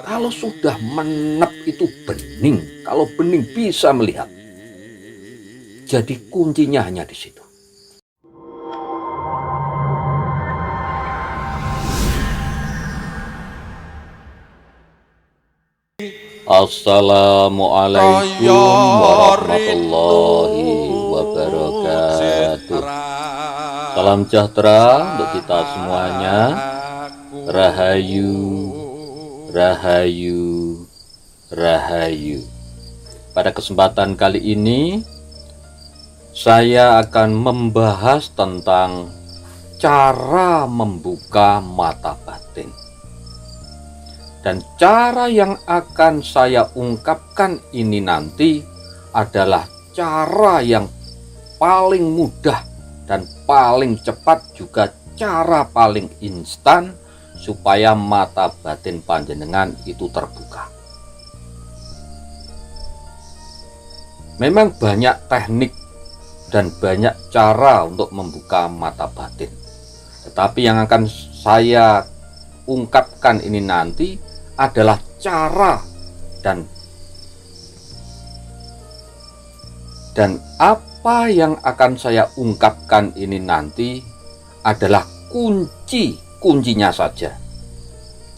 Kalau sudah menep itu bening, kalau bening bisa melihat. Jadi kuncinya hanya di situ. Assalamualaikum warahmatullahi wabarakatuh. Salam sejahtera untuk kita semuanya. Rahayu, rahayu, rahayu. Pada kesempatan kali ini saya akan membahas tentang cara membuka mata batin. Dan cara yang akan saya ungkapkan ini nanti adalah cara yang paling mudah dan paling cepat, juga cara paling instan supaya mata batin panjenengan itu terbuka. Memang banyak teknik dan banyak cara untuk membuka mata batin. Tetapi yang akan saya ungkapkan ini nanti adalah cara dan apa yang akan saya ungkapkan ini nanti adalah kuncinya saja.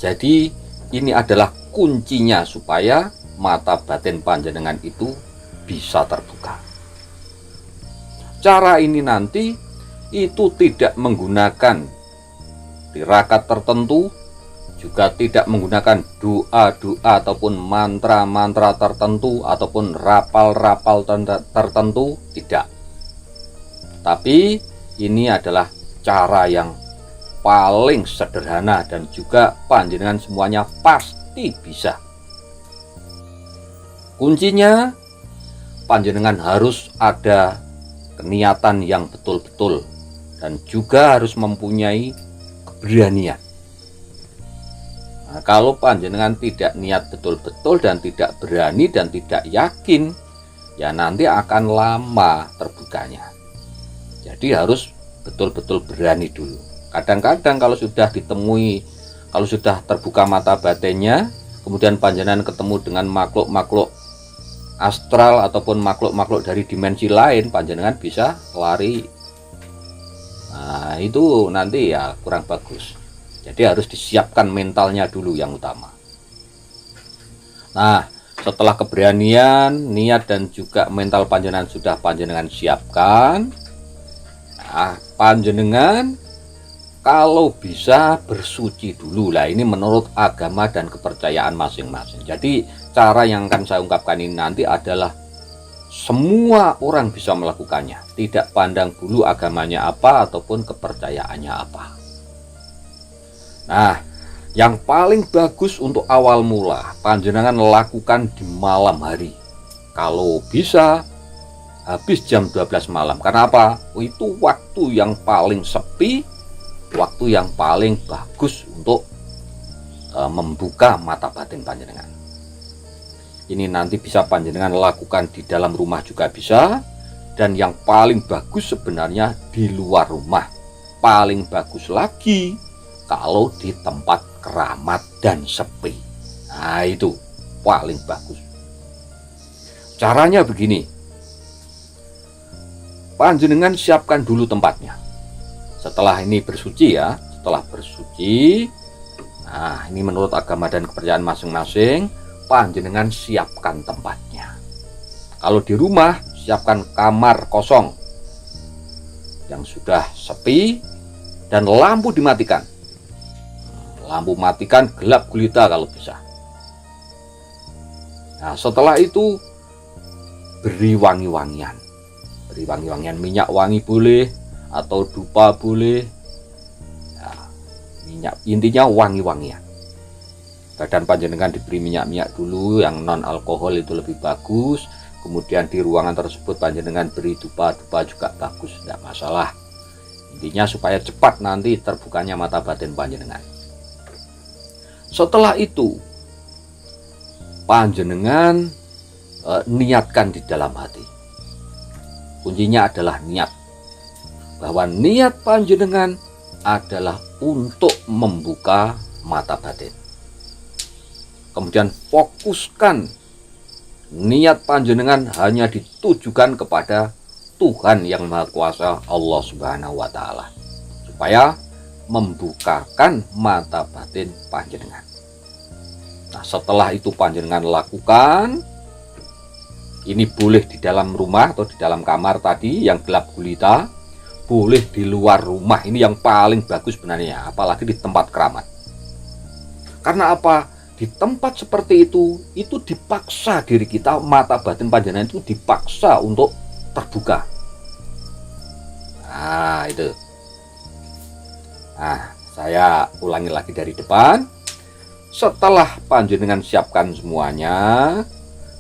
Jadi ini adalah kuncinya supaya mata batin panjenengan itu bisa terbuka. Cara ini nanti itu tidak menggunakan tirakat tertentu, juga tidak menggunakan doa-doa ataupun mantra-mantra tertentu ataupun rapal-rapal tertentu, tidak. Tapi ini adalah cara yang paling sederhana dan juga panjenengan semuanya pasti bisa. Kuncinya panjenengan harus ada niatan yang betul-betul dan juga harus mempunyai keberanian. Nah, kalau panjenengan tidak niat betul-betul dan tidak berani dan tidak yakin, ya nanti akan lama terbukanya. Jadi harus betul-betul berani dulu. Kadang-kadang kalau sudah terbuka mata batinnya, kemudian panjenengan ketemu dengan makhluk-makhluk astral ataupun makhluk-makhluk dari dimensi lain, panjenengan bisa lari. Nah, itu nanti ya kurang bagus. Jadi harus disiapkan mentalnya dulu yang utama. Nah, setelah keberanian, niat dan juga mental panjenengan sudah panjenengan siapkan, nah, panjenengan kalau bisa bersuci dulu lah. Ini menurut agama dan kepercayaan masing-masing. Jadi cara yang akan saya ungkapkan ini nanti adalah semua orang bisa melakukannya, tidak pandang bulu agamanya apa ataupun kepercayaannya apa. Nah, yang paling bagus untuk awal mula panjenengan lakukan di malam hari. Kalau bisa habis jam 12 malam. Karena apa? Itu waktu yang paling sepi, waktu yang paling bagus untuk membuka mata batin panjenengan. Ini nanti bisa panjenengan lakukan di dalam rumah juga bisa, dan yang paling bagus sebenarnya di luar rumah. Paling bagus lagi kalau di tempat keramat dan sepi. Nah, itu paling bagus. Caranya begini. Panjenengan siapkan dulu tempatnya. Setelah ini bersuci ya, setelah bersuci, nah ini menurut agama dan kepercayaan masing-masing, panjenengan siapkan tempatnya. Kalau di rumah, siapkan kamar kosong yang sudah sepi dan lampu dimatikan. Lampu matikan, gelap gulita kalau bisa. Nah, setelah itu beri wangi-wangian. Beri wangi-wangian, minyak wangi boleh atau dupa boleh. Nah, minyak, intinya wangi-wangian. Badan panjenengan diberi minyak-minyak dulu yang non alkohol, itu lebih bagus. Kemudian di ruangan tersebut panjenengan beri dupa-dupa juga bagus, tidak masalah. Intinya supaya cepat nanti terbukanya mata batin panjenengan. Setelah itu panjenengan niatkan di dalam hati. Kuncinya adalah niat. Bahwa niat panjenengan adalah untuk membuka mata batin. Kemudian fokuskan niat panjenengan hanya ditujukan kepada Tuhan yang Maha Kuasa, Allah Subhanahu wa Ta'ala, supaya membukakan mata batin panjenengan. Nah, setelah itu panjenengan lakukan, ini boleh di dalam rumah atau di dalam kamar tadi yang gelap gulita, boleh di luar rumah. Ini yang paling bagus sebenarnya, apalagi di tempat keramat. Karena apa? Di tempat seperti itu dipaksa diri kita, mata batin panjenengan itu dipaksa untuk terbuka. Nah, itu. Nah, saya ulangi lagi dari depan. Setelah panjenengan siapkan semuanya,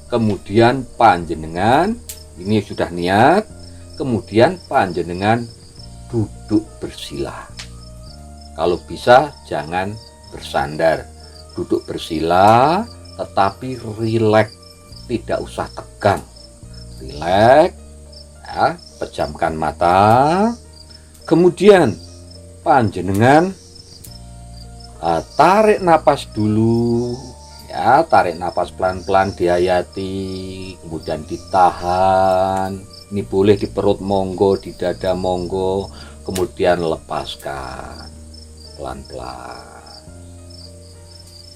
kemudian panjenengan, ini sudah niat, kemudian panjenengan duduk bersila. Kalau bisa jangan bersandar. Duduk bersila tetapi rileks, tidak usah tegang. Rileks, ya, pejamkan mata. Kemudian panjenengan tarik napas dulu, ya, tarik napas pelan-pelan, dihayati, kemudian ditahan. Ini boleh di perut monggo, di dada monggo, kemudian lepaskan pelan-pelan.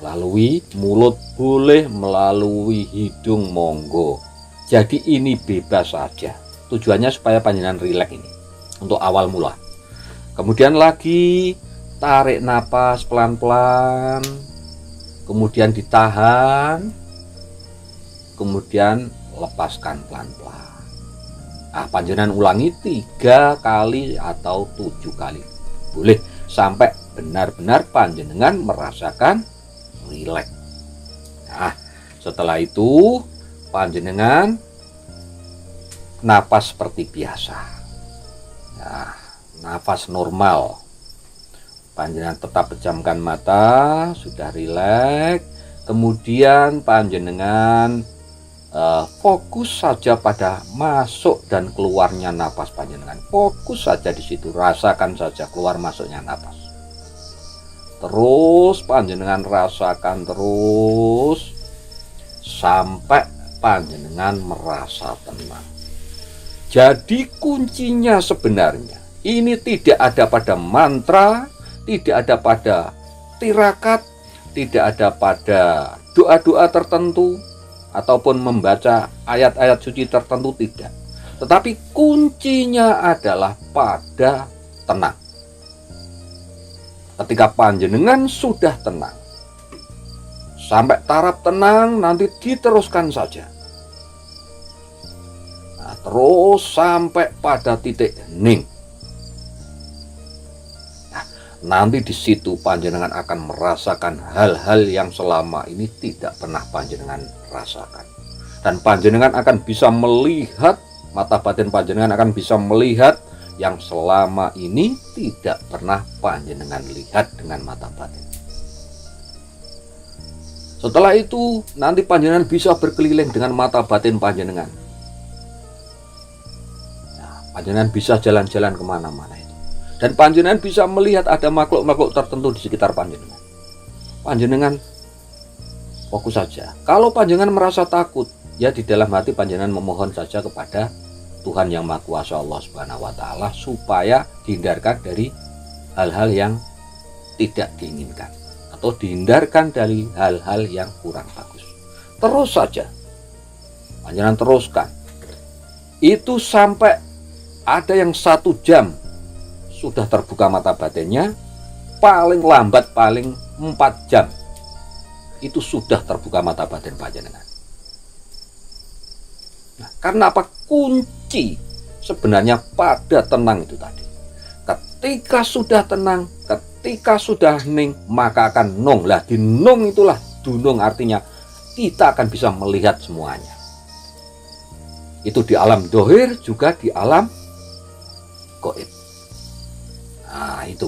Melalui mulut boleh, melalui hidung monggo. Jadi ini bebas saja. Tujuannya supaya panjenengan rileks ini untuk awal mula. Kemudian lagi tarik napas pelan-pelan, kemudian ditahan, kemudian lepaskan pelan-pelan. Nah, panjenengan ulangi 3 kali atau 7 kali. Boleh sampai benar-benar panjenengan merasakan rileks. Nah, setelah itu panjenengan napas seperti biasa. Nah, nafas normal. Panjenengan tetap pejamkan mata, sudah rileks. Kemudian panjenengan fokus saja pada masuk dan keluarnya napas panjenengan. Fokus saja di situ, rasakan saja keluar masuknya napas. Terus panjenengan rasakan terus sampai panjenengan merasa tenang. Jadi kuncinya sebenarnya ini tidak ada pada mantra, tidak ada pada tirakat, tidak ada pada doa-doa tertentu ataupun membaca ayat-ayat suci tertentu, tidak. Tetapi kuncinya adalah pada tenang. Ketika panjenengan sudah tenang, sampai taraf tenang, nanti diteruskan saja. Nah, terus sampai pada titik hening. Nah, nanti di situ panjenengan akan merasakan hal-hal yang selama ini tidak pernah panjenengan rasakan. Dan panjenengan akan bisa melihat, mata batin panjenengan akan bisa melihat yang selama ini tidak pernah panjenengan lihat dengan mata batin. Setelah itu nanti panjenengan bisa berkeliling dengan mata batin panjenengan. Nah, panjenengan bisa jalan-jalan kemana-mana itu. Dan panjenengan bisa melihat ada makhluk-makhluk tertentu di sekitar panjenengan. Panjenengan fokus saja. Kalau panjenengan merasa takut, ya di dalam hati panjenengan memohon saja kepada Tuhan yang Maha Kuasa, Allah Subhanahu wa Ta'ala, supaya dihindarkan dari hal-hal yang tidak diinginkan atau dihindarkan dari hal-hal yang kurang bagus. Terus saja panjenengan teruskan itu sampai ada yang 1 jam sudah terbuka mata batinnya, paling lambat paling 4 jam itu sudah terbuka mata batin panjenengan. Nah, karena apa? Kunci sebenarnya pada tenang itu tadi. Ketika sudah tenang, ketika sudah hening, maka akan nong. Lah di nong itulah dunung, artinya kita akan bisa melihat semuanya. Itu di alam dohir, juga di alam gaib. Nah itu.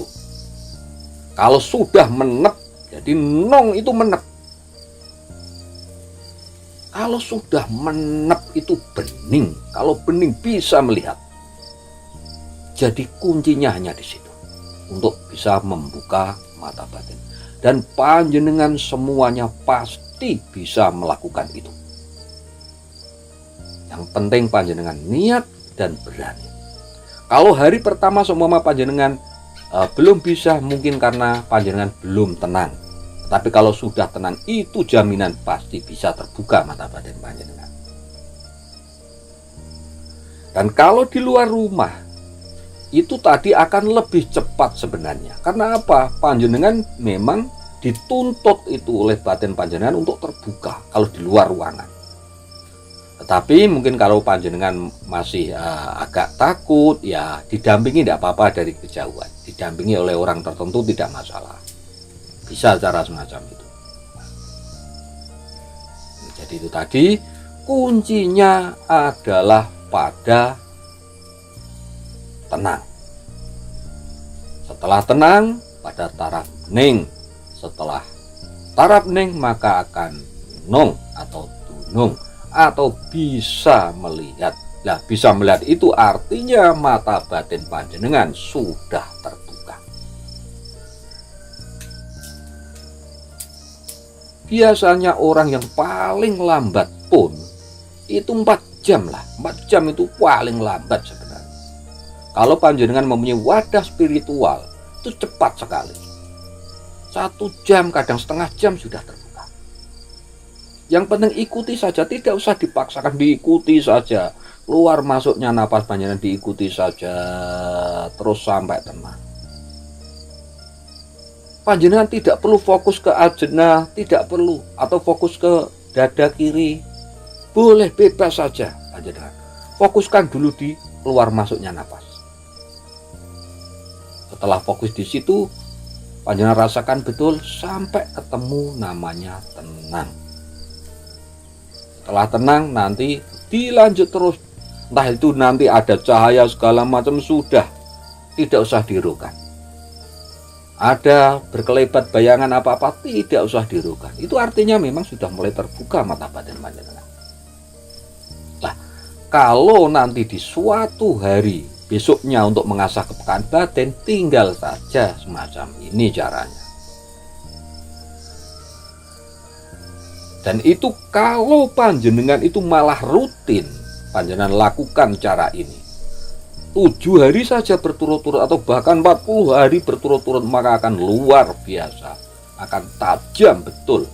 Kalau sudah menep, jadi nong itu menep. Kalau sudah menep itu bening. Kalau bening bisa melihat. Jadi kuncinya hanya di situ untuk bisa membuka mata batin. dan panjenengan semuanya pasti bisa melakukan itu. Yang penting panjenengan niat dan berani. Kalau hari pertama seumpama panjenengan belum bisa, mungkin karena panjenengan belum tenang. Tapi kalau sudah tenang, itu jaminan pasti bisa terbuka mata batin panjenengan. Dan kalau di luar rumah, itu tadi akan lebih cepat sebenarnya. Karena apa? Panjenengan memang dituntut itu oleh batin panjenengan untuk terbuka kalau di luar ruangan. Tetapi mungkin kalau panjenengan masih agak takut, ya didampingi tidak apa-apa dari kejauhan. Didampingi oleh orang tertentu tidak masalah. Bisa cara semacam itu. Jadi itu tadi kuncinya adalah pada tenang. Setelah tenang, pada taraf ning. Setelah taraf ning, maka akan nong atau tunung, atau bisa melihat. Nah, bisa melihat itu artinya mata batin panjenengan sudah terbuka. Biasanya orang yang paling lambat pun itu 4 jam lah. 4 jam itu paling lambat sebenarnya. Kalau panjenengan mempunyai wadah spiritual, itu cepat sekali. 1 jam, kadang setengah jam sudah terbuka. Yang penting ikuti saja, tidak usah dipaksakan, diikuti saja. Keluar masuknya napas panjenengan diikuti saja, terus sampai tenang. Panjenengan tidak perlu fokus ke ajna, tidak perlu, atau fokus ke dada kiri. Boleh, bebas saja panjenengan. Fokuskan dulu di keluar masuknya napas. Setelah fokus di situ, panjenengan rasakan betul sampai ketemu namanya tenang. Setelah tenang, nanti dilanjut terus. Entah itu nanti ada cahaya segala macam, sudah tidak usah dirukan. Ada berkelebat bayangan apa-apa, tidak usah dirukan. Itu artinya memang sudah mulai terbuka mata batin panjenengan. Nah, kalau nanti di suatu hari besoknya untuk mengasah kepekaan batin, tinggal saja semacam ini caranya. Dan itu kalau panjenengan itu malah rutin panjenengan lakukan cara ini 7 hari saja berturut-turut atau bahkan 40 hari berturut-turut, maka akan luar biasa, akan tajam betul,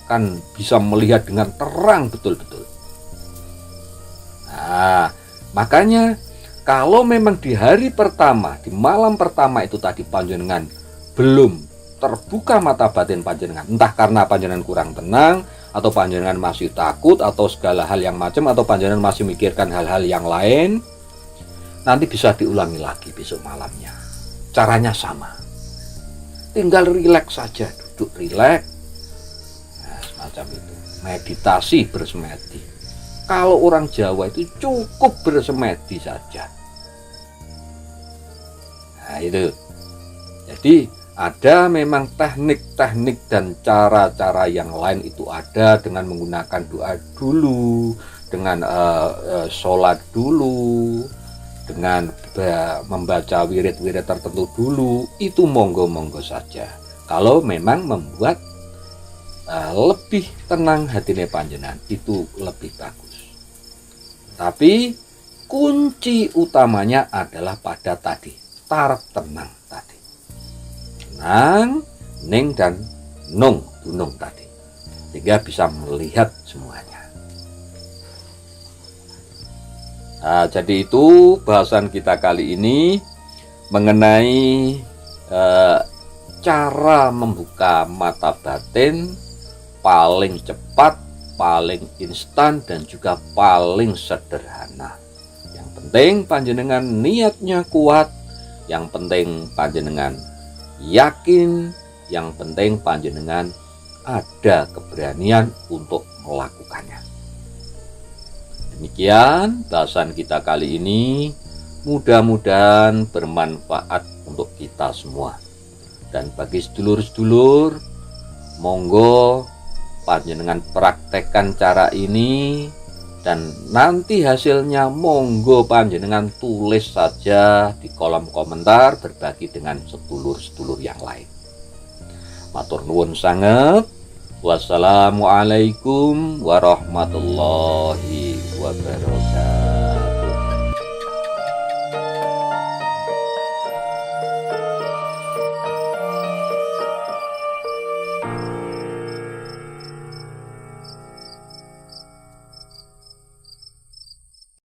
kan bisa melihat dengan terang betul-betul. Nah, makanya kalau memang di hari pertama, di malam pertama itu tadi panjenengan belum terbuka mata batin panjenengan, entah karena panjenengan kurang tenang, atau panjenengan masih takut, atau segala hal yang macam, atau panjenengan masih mikirkan hal-hal yang lain, nanti bisa diulangi lagi besok malamnya. Caranya sama. Tinggal rileks saja, duduk rileks. Nah, semacam itu. Meditasi bersemedi. Kalau orang Jawa itu cukup bersemedi saja. Nah, itu. Jadi ada memang teknik-teknik dan cara-cara yang lain itu ada, dengan menggunakan doa dulu, dengan sholat dulu, dengan membaca wirid-wirid tertentu dulu, itu monggo-monggo saja. Kalau memang membuat lebih tenang hatinya panjenengan, itu lebih bagus. Tapi kunci utamanya adalah pada tadi, taraf tenang tadi. Tenang, ning dan nung, dunung tadi. Sehingga bisa melihat semuanya. Nah, jadi itu bahasan kita kali ini mengenai cara membuka mata batin paling cepat, paling instan, dan juga paling sederhana. Yang penting panjenengan niatnya kuat, yang penting panjenengan yakin, yang penting panjenengan ada keberanian untuk melakukannya. Demikian bahasan kita kali ini, mudah-mudahan bermanfaat untuk kita semua. Dan bagi sedulur-sedulur, monggo panjenengan praktekkan cara ini, dan nanti hasilnya monggo panjenengan tulis saja di kolom komentar, berbagi dengan sedulur-sedulur yang lain. Matur nuwun sanget. Wassalamualaikum warahmatullahi wabarakatuh.